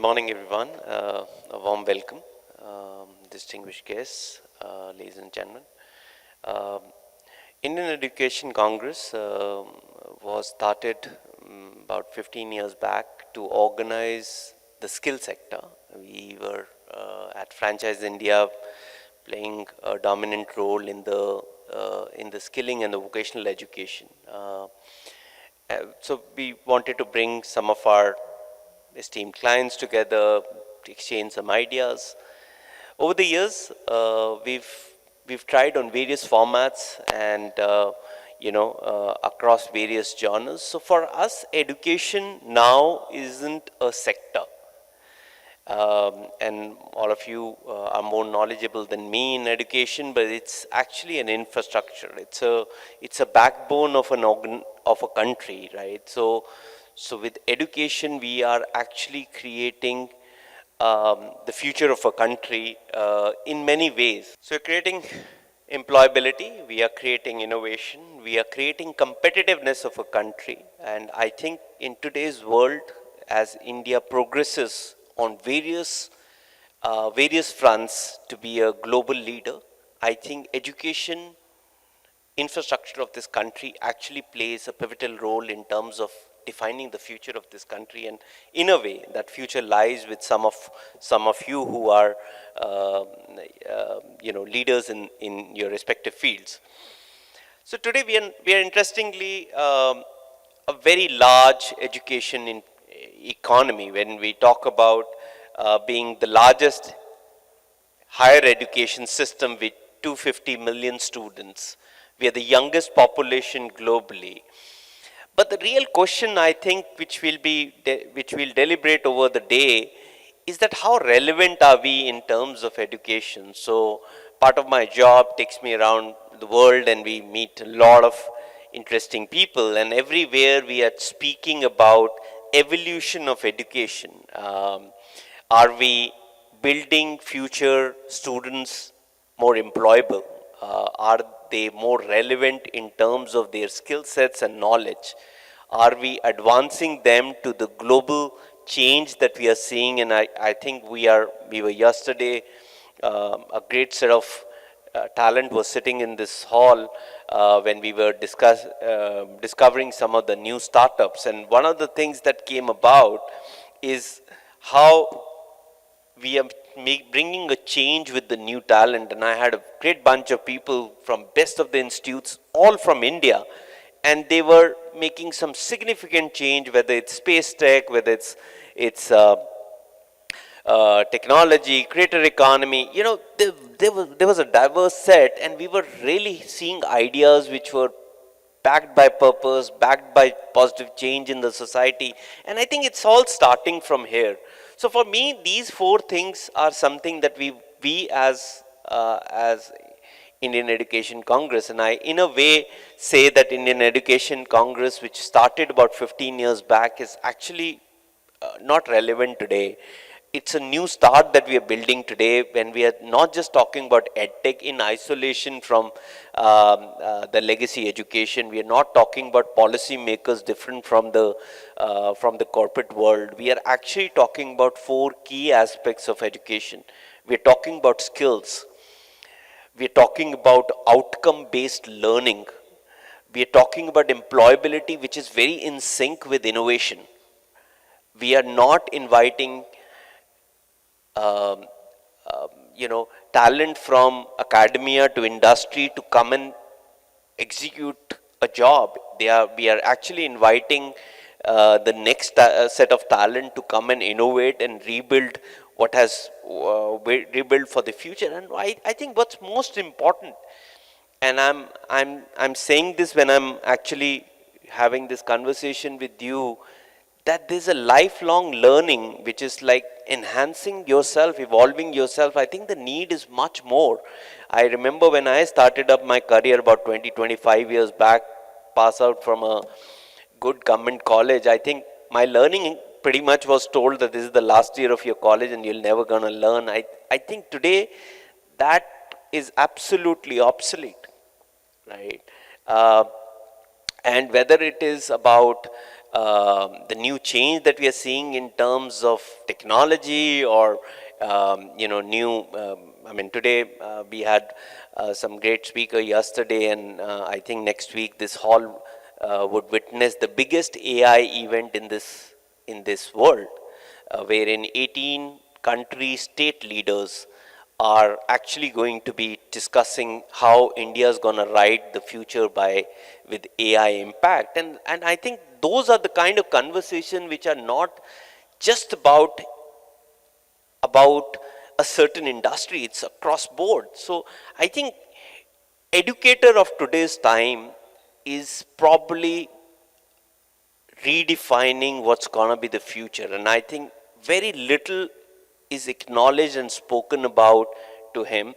morning, everyone. A warm welcome, distinguished guests, ladies and gentlemen. Um, Indian Education Congress was started about 15 years back to organize the skill sector. We were at Franchise India playing a dominant role in the skilling and the vocational education. So we wanted to bring some of our esteemed clients together to exchange some ideas. Over the years, we've tried on various formats and across various genres. So for us, education now isn't a sector. And all of you are more knowledgeable than me in education, but it's actually an infrastructure. It's a backbone of of a country, right? So with education, we are actually creating the future of a country in many ways. So we're creating employability, we are creating innovation, we are creating competitiveness of a country. And I think in today's world, as India progresses on various fronts to be a global leader, I think education infrastructure of this country actually plays a pivotal role in terms of defining the future of this country, and in a way that future lies with some of you who are leaders in your respective fields. So today we are interestingly a very large education in economy. When we talk about being the largest higher education system with 250 million students, we are the youngest population globally. But the real question, I think, which we'll deliberate over the day, is that how relevant are we in terms of education? So part of my job takes me around the world, and we meet a lot of interesting people, and everywhere we are speaking about evolution of education. Are we building future students more employable? Are they more relevant in terms of their skill sets and knowledge? Are we advancing them to the global change that we are seeing? And I think we were yesterday, a great set of talent was sitting in this hall when we were discovering some of the new startups. And one of the things that came about is how we are bringing a change with the new talent. And I had a great bunch of people from best of the institutes, all from India, and they were making some significant change, whether it's space tech, whether it's technology, creator economy. There was a diverse set, and we were really seeing ideas which were backed by purpose, backed by positive change in the society. And I think it's all starting from here. So for me, these four things are something that we as Indian Education Congress, and I in a way say that Indian Education Congress, which started about 15 years back, is actually not relevant today. It's a new start that we are building today, when we are not just talking about EdTech in isolation from the legacy education. We are not talking about policy makers different from the corporate world. We are actually talking about four key aspects of education. We are talking about skills. We are talking about outcome-based learning. We are talking about employability, which is very in sync with innovation. We are not inviting talent from academia to industry to come and execute a job. We are actually inviting the next set of talent to come and innovate and rebuild what has rebuild for the future. And I think what's most important, and I'm saying this when I'm actually having this conversation with you, that there's a lifelong learning which is like enhancing yourself, evolving yourself. I think the need is much more. I remember when I started up my career about 25 years back, pass out from a good government college, I think my learning pretty much was told that this is the last year of your college and you're never going to learn. I think today that is absolutely obsolete, right? And whether it is about the new change that we are seeing in terms of technology or new. I mean, today we had some great speaker yesterday, and I think next week this hall would witness the biggest AI event in this world, wherein 18 country state leaders are actually going to be discussing how India is going to ride the future with AI impact. And I think those are the kind of conversation which are not just about a certain industry, it's across board. So I think educator of today's time is probably redefining what's going to be the future. And I think very little is acknowledged and spoken about to him.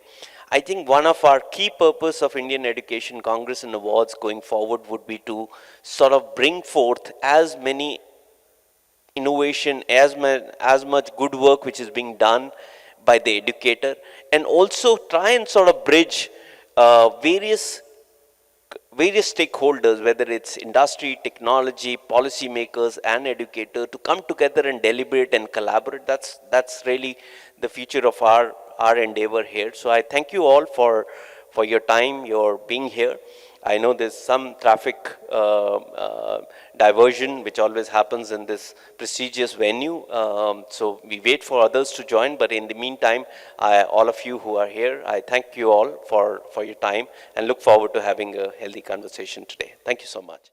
I think one of our key purpose of Indian Education Congress and Awards going forward would be to sort of bring forth as many innovation, as much good work which is being done by the educator, and also try and sort of bridge various stakeholders, whether it's industry, technology, policymakers, and educator, to come together and deliberate and collaborate. That's really the future of our endeavor here. So I thank you all for your time, your being here. I know there's some traffic diversion which always happens in this prestigious venue. So we wait for others to join, but in the meantime, all of you who are here, I thank you all for your time and look forward to having a healthy conversation today. Thank you so much.